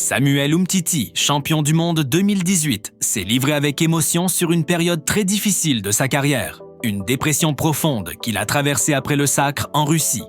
Samuel Umtiti, champion du monde 2018, s'est livré avec émotion sur une période très difficile de sa carrière, une dépression profonde qu'il a traversée après le sacre en Russie.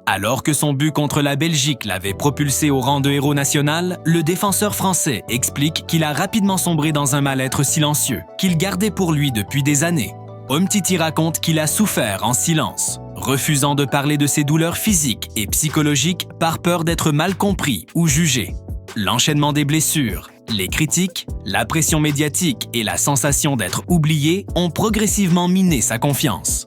Alors que son but contre la Belgique l'avait propulsé au rang de héros national, le défenseur français explique qu'il a rapidement sombré dans un mal-être silencieux, qu'il gardait pour lui depuis des années. Umtiti raconte qu'il a souffert en silence, refusant de parler de ses douleurs physiques et psychologiques par peur d'être mal compris ou jugé. L'enchaînement des blessures, les critiques, la pression médiatique et la sensation d'être oublié ont progressivement miné sa confiance.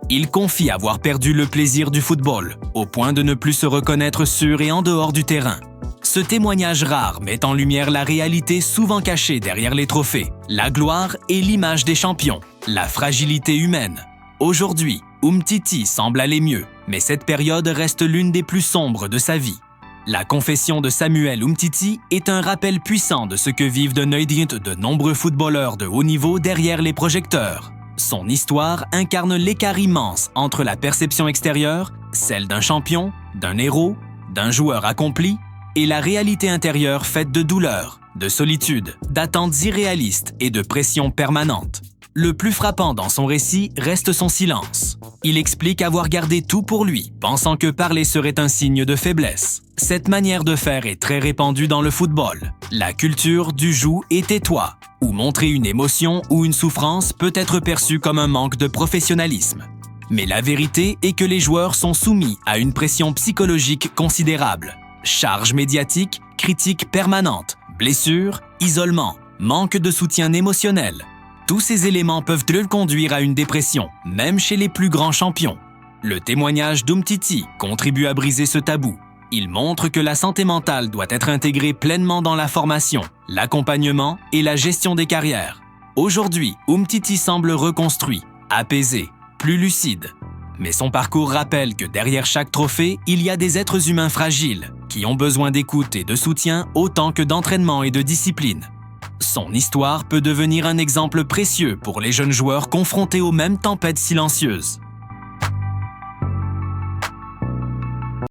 Il confie avoir perdu le plaisir du football, au point de ne plus se reconnaître sur et en dehors du terrain. Ce témoignage rare met en lumière la réalité souvent cachée derrière les trophées, la gloire et l'image des champions, la fragilité humaine. Aujourd'hui, Umtiti semble aller mieux, mais cette période reste l'une des plus sombres de sa vie. La confession de Samuel Umtiti est un rappel puissant de ce que vivent de nombreux footballeurs de haut niveau derrière les projecteurs. Son histoire incarne l'écart immense entre la perception extérieure, celle d'un champion, d'un héros, d'un joueur accompli, et la réalité intérieure faite de douleur, de solitude, d'attentes irréalistes et de pression permanente. Le plus frappant dans son récit reste son silence. Il explique avoir gardé tout pour lui, pensant que parler serait un signe de faiblesse. Cette manière de faire est très répandue dans le football. La culture du « joue et tais-toi », où montrer une émotion ou une souffrance peut être perçu comme un manque de professionnalisme. Mais la vérité est que les joueurs sont soumis à une pression psychologique considérable. Charge médiatique, critiques permanentes, blessures, isolement, manque de soutien émotionnel. Tous ces éléments peuvent le conduire à une dépression, même chez les plus grands champions. Le témoignage d'Umtiti contribue à briser ce tabou. Il montre que la santé mentale doit être intégrée pleinement dans la formation, l'accompagnement et la gestion des carrières. Aujourd'hui, Umtiti semble reconstruit, apaisé, plus lucide. Mais son parcours rappelle que derrière chaque trophée, il y a des êtres humains fragiles, qui ont besoin d'écoute et de soutien autant que d'entraînement et de discipline. Son histoire peut devenir un exemple précieux pour les jeunes joueurs confrontés aux mêmes tempêtes silencieuses.